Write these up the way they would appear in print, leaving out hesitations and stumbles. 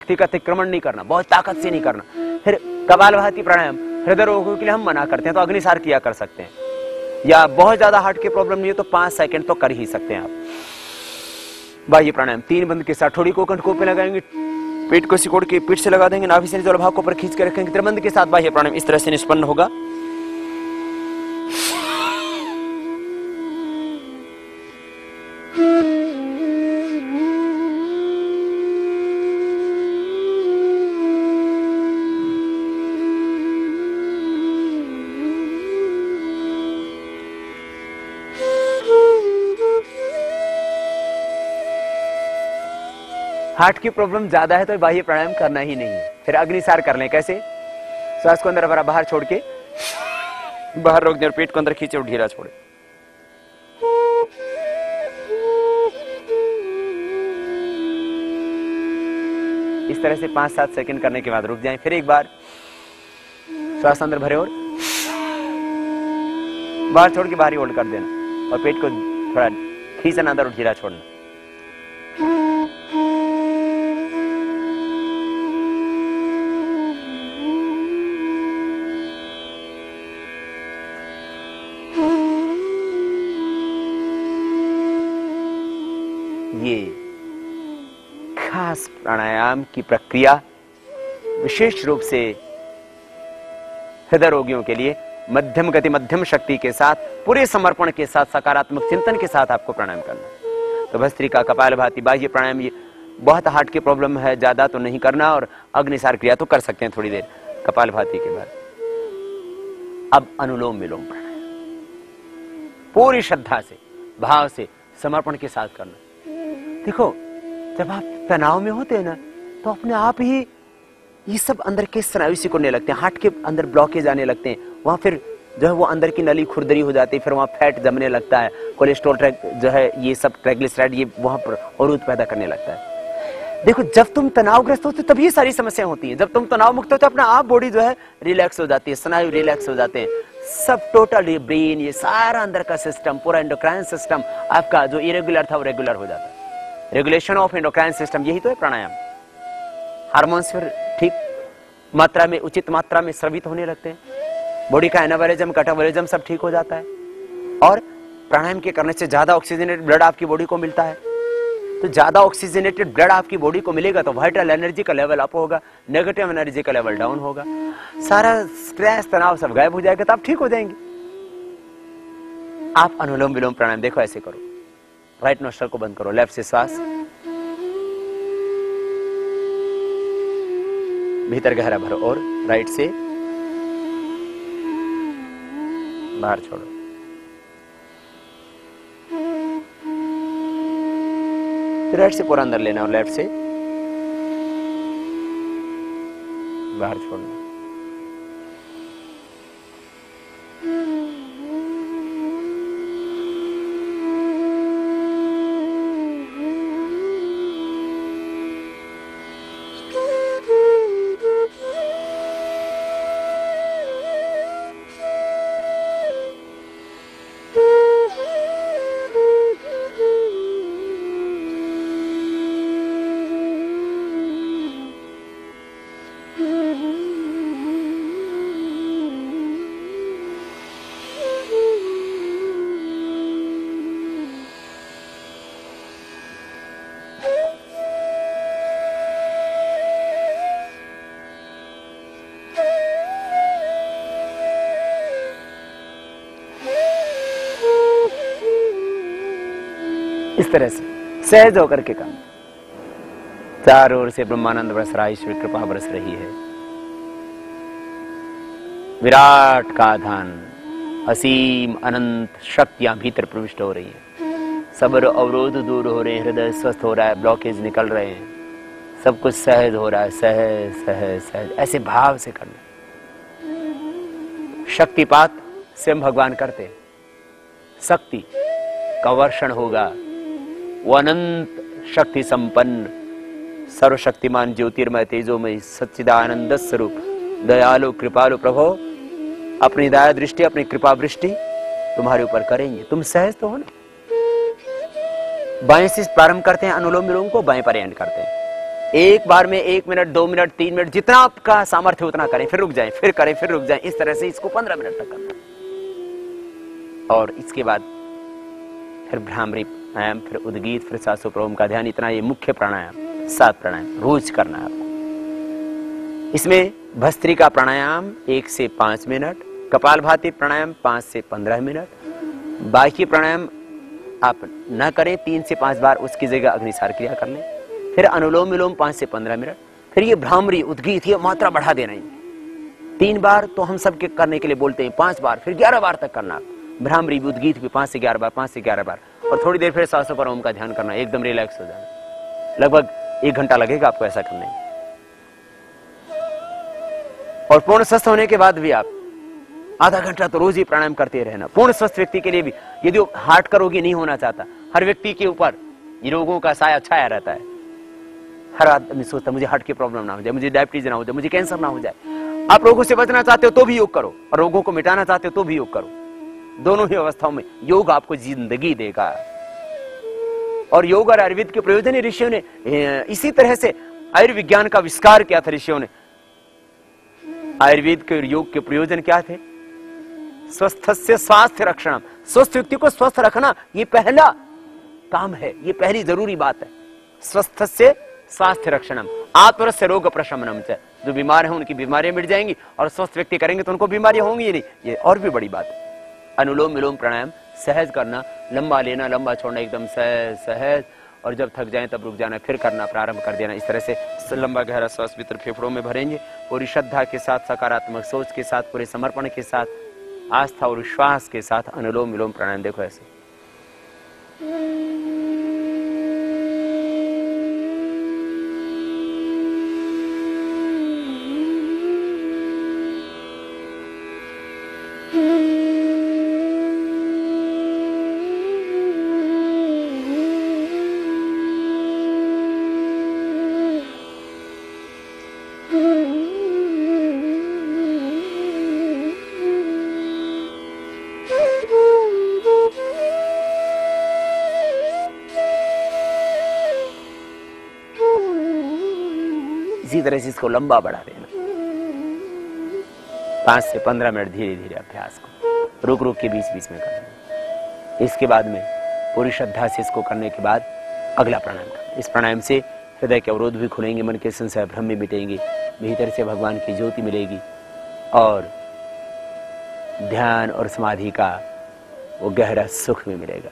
शक्ति का अतिक्रमण नहीं करना, बहुत ताकत से नहीं करना। फिर कपालभाति प्राणायाम हृदय रोगों के लिए हम मना करते हैं, तो अग्निसार किया कर सकते हैं, या बहुत ज्यादा हार्ट की प्रॉब्लम नहीं है तो 5 सेकंड तो कर ही सकते हैं आप। बाह्य प्राणायाम 3 बंद के साथ थोड़ी को कंठ पे लगाएंगे, पेट को सिकोड़ के पीठ से लगा देंगे, नाभि से नीचे भाग को ऊपर खींच के रखेंगे, त्रिबंध के साथ बाह्य प्राणायाम इस तरह से निष्पन्न होगा। हार्ट की प्रॉब्लम ज्यादा है तो बाह्य प्राणायाम करना ही नहीं है। फिर अग्निसार कर लें। कैसे? श्वास को अंदर भरा, बाहर छोड़ के बाहर रोक दें और पेट को अंदर खींचे और ढीला छोड़े। इस तरह से 5-7 सेकंड करने के बाद रुक जाएं। फिर एक बार श्वास अंदर भरे और बाहर छोड़ के बाहर ही होल्ड कर देना और पेट को थोड़ा खींचना अंदर और ढीला छोड़ना। ये खास प्राणायाम की प्रक्रिया विशेष रूप से हृदय रोगियों के लिए मध्यम गति, मध्यम शक्ति के साथ, पूरे समर्पण के साथ, सकारात्मक चिंतन के साथ आपको प्राणायाम करना। तो भस्त्रिका, कपालभाति, बाह्य प्राणायाम, ये बहुत हार्ट की प्रॉब्लम है ज्यादा तो नहीं करना, और अग्निसार क्रिया तो कर सकते हैं थोड़ी देर कपालभाति के बाद। अब अनुलोम विलोम प्राणायाम पूरी श्रद्धा से, भाव से, समर्पण के साथ करना। देखो, जब आप तनाव में होते हैं ना, तो अपने आप ही ये सब अंदर के स्नायु सिकुड़ने लगते हैं, हार्ट के अंदर ब्लॉकेज आने लगते हैं, वहां फिर जो है वो अंदर की नली खुरदरी हो जाती है, फिर वहां फैट जमने लगता है, कोलेस्ट्रॉल जो है ये सब ट्राइग्लिसराइड ये वहां पर अवरोध पैदा करने लगता है। देखो, जब तुम तनावग्रस्त होते तभी सारी समस्याएं होती हैं। जब तुम तनाव मुक्त होते अपना आप बॉडी जो है रिलैक्स हो जाती है, स्नायु रिलैक्स हो जाते हैं, सब टोटल ब्रेन, ये सारा अंदर का सिस्टम, पूरा एंडोक्राइन सिस्टम आपका जो इरेगुलर था वो रेगुलर हो जाता है। रेगुलेशन ऑफ एंडोक्राइन सिस्टम, यही तो है प्राणायाम। हार्मोन्स फिर ठीक मात्रा में, उचित मात्रा में स्रावित होने लगते हैं, बॉडी का एनाबॉलिज्म, कैटाबॉलिज्म सब ठीक हो जाता है, और प्राणायाम के करने से ज्यादा ऑक्सीजनेटेड ब्लड आपकी बॉडी को मिलता है। तो ज्यादा ऑक्सीजनेटेड ब्लड आपकी बॉडी को मिलेगा तो वाइटल एनर्जी का लेवल अप होगा, नेगेटिव एनर्जी का लेवल डाउन होगा, सारा स्ट्रेस, तनाव सब गायब हो जाएगा, तो आप ठीक हो जाएंगे। आप अनुलोम विलोम प्राणायाम देखो ऐसे करो। राइट नोस्ट्रल को बंद करो, लेफ्ट से श्वास भीतर गहरा भरो और राइट से बाहर छोड़ो। राइट से पूरा अंदर लेना और लेफ्ट से बाहर छोड़ना। इस तरह से सहज होकर के काम। चारों ओर से ब्रह्मानंद बरस रहा, ईश्वर कृपा बरस रही है। विराट का धान, असीम अनंत शक्तियां भीतर प्रविष्ट हो रही हैं, सब अवरोध दूर हो रहे हैं, हृदय स्वस्थ हो रहा है, ब्लॉकेज निकल रहे हैं, सब कुछ सहज हो रहा है। सहज सहज सहज ऐसे भाव से करना। शक्तिपात स्वयं भगवान करते हैं, शक्ति का वर्षण होगा, वो अनंत शक्ति संपन्न सर्वशक्तिमान ज्योतिर्मय तेजोमय सच्चिदानंद स्वरूप दयालु कृपालु प्रभु अपनी दया दृष्टि, अपनी कृपा वृष्टि तुम्हारे ऊपर करेंगे। तुम सहज तो हो ना। बाएं से प्रारंभ करते हैं अनुलोम विलोम को, बाएं पर एंड करते हैं। एक बार में 1 मिनट, 2 मिनट, 3 मिनट, जितना आपका सामर्थ्य उतना करें, फिर रुक जाएं, फिर करें, फिर रुक जाएं। इस तरह से इसको 15 मिनट तक करना। और इसके बाद फिर भ्रामरी प्राणायाम, फिर उद्गीत, फिर श्वासोपरोम का ध्यान। इतना ये मुख्य प्राणायाम, 7 प्राणायाम रोज करना है आपको। इसमें भस्त्रिका प्राणायाम 1 से 5 मिनट, कपालभाति प्राणायाम 5 से 15 मिनट, बाह्य प्राणायाम आप न करें 3 से 5 बार, उसकी जगह अग्निसार क्रिया कर लें। फिर अनुलोम विलोम 5 से 15 मिनट। फिर ये भ्रामरी उद्गीत, ये मात्रा बढ़ा देना है। 3 बार तो हम सबके करने के लिए बोलते हैं, 5 बार, फिर 11 बार तक करना। भ्रामरी भी, उद्गीत भी 5 से 11 बार, 5 से 11 बार। और थोड़ी देर फिर श्वासोपरोम का ध्यान करना, एकदम रिलैक्स हो जाना। लगभग 1 घंटा लगेगा आपको ऐसा करने में। और पूर्ण स्वस्थ होने के बाद भी आप आधा घंटा तो रोज ही प्राणायाम करते रहना। पूर्ण स्वस्थ व्यक्ति के लिए भी, यदि वो हार्ट का रोगी नहीं होना चाहता, हर व्यक्ति के ऊपर ये रोगों का साया छाया रहता है। हर आदमी सोचता मुझे हार्ट की प्रॉब्लम ना हो जाए, मुझे डायबिटीज ना हो जाए, मुझे कैंसर ना हो जाए। आप रोगों से बचना चाहते हो तो भी योग करो, और रोगों को मिटाना चाहते हो तो भी योग करो। दोनों ही अवस्थाओं में योग आपको जिंदगी देगा। और योग और आयुर्वेद के प्रयोजन ऋषियों ने इसी तरह से आयुर्विज्ञान का आविष्कार किया था। ऋषियों ने आयुर्वेद के और योग के प्रयोजन क्या थे? स्वस्थस्य स्वास्थ्य रक्षणम, स्वस्थ व्यक्ति को स्वस्थ रखना ये पहला काम है, ये पहली जरूरी बात है। स्वस्थस्य स्वास्थ्य रक्षणम आत्मरस्य रोग प्रशमनम च, जो बीमार हैं उनकी बीमारियां मिट जाएंगी, और स्वस्थ व्यक्ति करेंगे तो उनको बीमारियां होंगी ही नहीं। ये और भी बड़ी बात है। अनुलोम विलोम प्राणायाम सहज करना, लंबा लेना, लंबा छोड़ना, एकदम सहज सहज, और जब थक जाए तब रुक जाना, फिर करना प्रारंभ कर देना। इस तरह से लंबा गहरा श्वास भीतर फेफड़ों में भरेंगे, पूरी श्रद्धा के साथ, सकारात्मक सोच के साथ, पूरे समर्पण के साथ, आस्था और विश्वास के साथ अनुलोम विलोम प्राणायाम। देखो ऐसे इसी तरह से इसको लंबा बढ़ा देना। 5 से 15 मिनट धीरे धीरे अभ्यास को रुक रुक के बीच बीच में करना। इसके बाद में पूरी श्रद्धा से इसको करने के बाद अगला प्राणायाम करना। इस प्राणायाम से हृदय के अवरोध भी खुलेंगे, मन के संशय भ्रम भी मिटेंगे, भीतर से भगवान की ज्योति मिलेगी, और ध्यान और समाधि का वो गहरा सुख भी मिलेगा।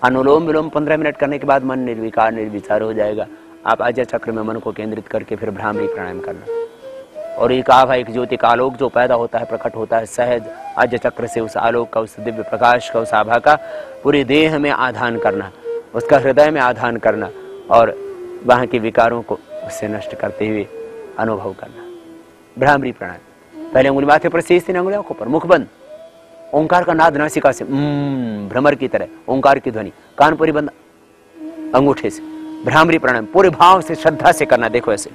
अनुलोम विलोम 15 मिनट करने के बाद मन निर्विकार निर्विचार हो जाएगा। आप आज्ञा चक्र में मन को केंद्रित करके फिर भ्रामरी प्राणायाम करना। और एक आभा, एक ज्योति का आलोक जो पैदा होता है, प्रकट होता है, सहज आज्ञा चक्र से उस आलोक का, उस दिव्य प्रकाश का, उस आभा का पूरे देह में आधान करना, उसका हृदय में आधान करना, और वहां के विकारों को उससे नष्ट करते हुए अनुभव करना। भ्रामरी प्राणायाम, पहले उंगली माथे पर, शेष 3 अंगुलियों पर, मुख बंद, ओंकार का नाद नासिका से भ्रमर की तरह ओंकार की ध्वनि, कानपुरी बंद अंगूठे से। भ्रामरी प्राणायाम पूरे भाव से, श्रद्धा से करना। देखो ऐसे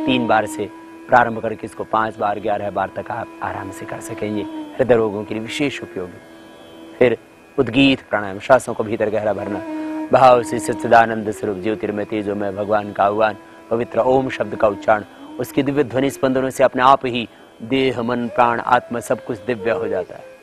तीन बार से प्रारंभ करके इसको 5 बार 11 बार तक आप आराम से कर सकेंगे। हृदय रोगों के लिए विशेष उपयोगी। फिर उद्गीत प्राणायाम, श्वासों को भीतर गहरा भरना, भाव से सच्चिदानंद स्वरूप ज्योतिर्मय तेजोमय भगवान का आह्वान, पवित्र ओम शब्द का उच्चारण, उसकी दिव्य ध्वनि स्पंदनों से अपने आप ही देह मन प्राण आत्मा सब कुछ दिव्य हो जाता है।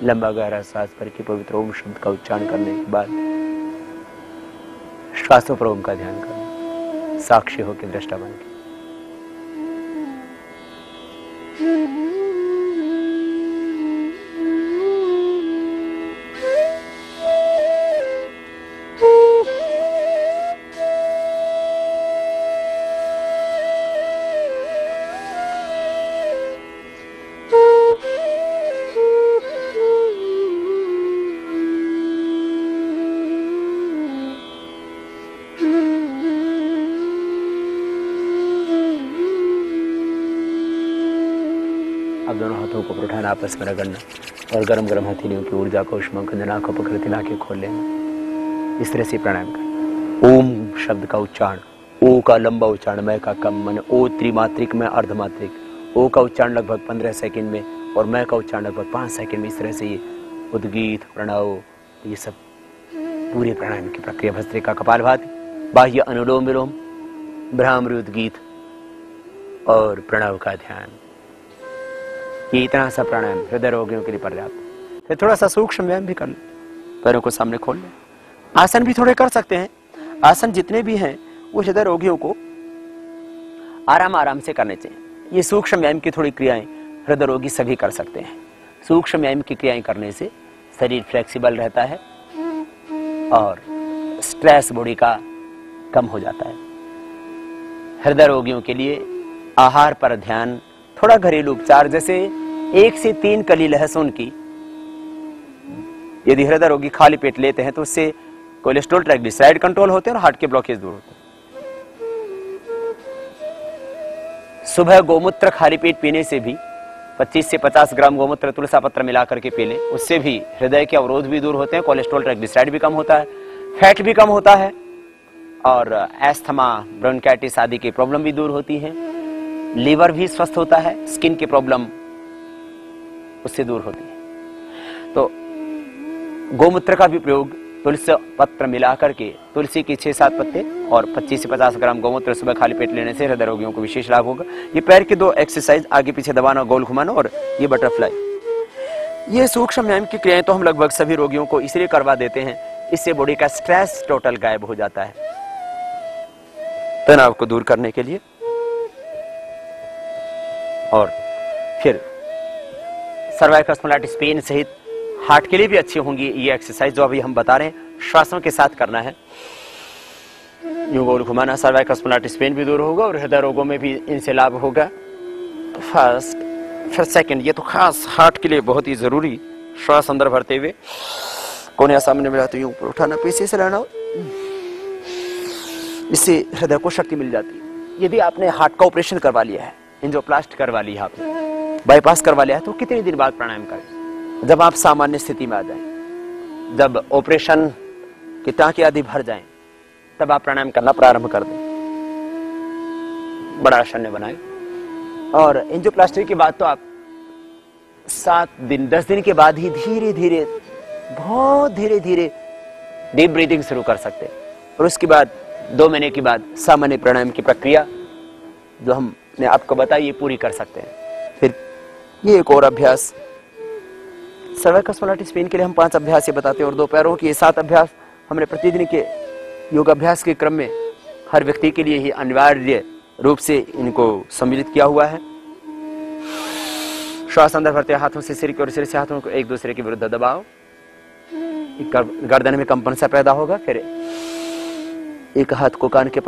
लंबा गहरा सांस भर के पवित्र ओम शब्द का उच्चारण करने के बाद श्वासों पर ओम का ध्यान करना, साक्षी होकर दृष्टा बन के। अब दोनों हाथों को उठाना, आपस में रगड़ना और गरम गरम हथेलियों की ऊर्जा को उष्मा खंजन आंखों पर कृति लाके खोल लेना। इस तरह से प्राणायाम करना। ओम शब्द का उच्चारण, ओ का लंबा उच्चारण, मैं का कम, मन ओ त्रिमात्रिक में अर्धमात्रिक। ओ का उच्चारण लगभग 15 सेकंड में और मैं का उच्चारण लगभग 5 सेकंड में। इस तरह से ये उद्गीत प्रणव, ये सब पूरे प्राणायाम की प्रक्रिया। भस्त्रिका कपालभाति, बाह्य अनुलोम विलोम, भ्रामरी उद्गीत और प्रणव का ध्यान, ये इतना सा प्राणायाम हृदय रोगियों के लिए पर्याप्त। फिर थोड़ा सा सूक्ष्म व्यायाम भी कर ले, पैरों को सामने खोल ले। आसन भी थोड़े कर सकते हैं। आसन जितने भी हैं वो हृदय रोगियों को आराम आराम से करने चाहिए। ये सूक्ष्म व्यायाम की थोड़ी क्रियाएं हृदय रोगी सभी कर सकते हैं। सूक्ष्म व्यायाम की क्रियाएं करने से शरीर फ्लेक्सिबल रहता है और स्ट्रेस बॉडी का कम हो जाता है। हृदय रोगियों के लिए आहार पर ध्यान, थोड़ा घरेलू उपचार, जैसे 1 से 3 कली लहसुन की यदि हृदय रोगी खाली पेट लेते हैं तो उससे कोलेस्ट्रॉल ट्राइग्लिसराइड कंट्रोल होते हैं और हार्ट के ब्लॉकेज दूर होते हैं। सुबह गोमूत्र खाली पेट पीने से भी 25 से 50 ग्राम गोमूत्र तुलसा पत्र मिलाकर के पी लें, उससे भी हृदय के अवरोध भी दूर होते हैं, कोलेस्ट्रॉल ट्राइग्लिसराइड भी कम होता है, फैट भी कम होता है और एस्थमा ब्रोंकाइटिस आदि की प्रॉब्लम भी दूर होती है। लीवर भी स्वस्थ होता है, स्किन की प्रॉब्लम उससे दूर होती है। तो गोमूत्र का भी प्रयोग तुलसी पत्र मिलाकर के, तुलसी के 6-7 पत्ते और 25 से 50 ग्राम गोमूत्र सुबह खाली पेट लेने से हृदय रोगियों को विशेष लाभ होगा। ये पैर के 2 एक्सरसाइज, आगे पीछे दबाना, गोल घुमाना और ये बटरफ्लाई। ये सूक्ष्म व्यायाम की क्रियाएं तो हम लगभग सभी रोगियों को इसलिए करवा देते हैं, इससे बॉडी का स्ट्रेस टोटल गायब हो जाता है, तनाव को दूर करने के लिए। और फिर सर्वाइकल स्पॉन्डिलाइटिस पेन सहित हार्ट के लिए भी अच्छी होंगी ये एक्सरसाइज जो अभी हम बता रहे हैं। श्वासों के साथ करना है, यूं गोल घुमाना, सर्वाइकल स्पॉन्डिलाइटिस पेन भी दूर होगा और हृदय रोगों में भी इनसे लाभ होगा। फर्स्ट, फिर सेकंड, ये तो खास हार्ट के लिए बहुत ही जरूरी। श्वास अंदर भरते हुए कोने सामने मिलाते यूं ऊपर उठाना, पीछे से लाना, इससे हृदय को शक्ति मिल जाती है। यदि आपने हार्ट का ऑपरेशन करवा लिया है, एंजियोप्लास्टी करवा ली है आपने, बाईपास करवा लिया है, तो कितने दिन बाद प्राणायाम करें? जब आप सामान्य स्थिति में आ जाएं, जब ऑपरेशन की टांके आदि भर जाएं, तब आप प्राणायाम करना प्रारंभ कर दें। बड़ा आसन बनाएं और एंजियोप्लास्टी के बाद तो आप 7 दिन 10 दिन के बाद ही धीरे धीरे, बहुत धीरे धीरे डीप ब्रीथिंग शुरू कर सकते हैं। और उसके बाद 2 महीने के बाद सामान्य प्राणायाम की प्रक्रिया जो हमने आपको बताई ये पूरी कर सकते हैं। फिर ये एक और अभ्यास, सर्वाइकल स्पॉन्डिलाइटिस पेन के लिए हम 5 अभ्यास ये बताते हैं और 2 पैरों के 7 अभ्यास हमने प्रतिदिन के योगाभ्यास के क्रम में हर व्यक्ति के लिए ही अनिवार्य रूप से इनको सम्मिलित किया हुआ है। श्वास अंदर भरते हाथों से सिर की और सिर से हाथों को एक दूसरे के विरुद्ध दबाओ, गर्दन में कंपन सा पैदा होगा, फिर एक हाथ को कान के पास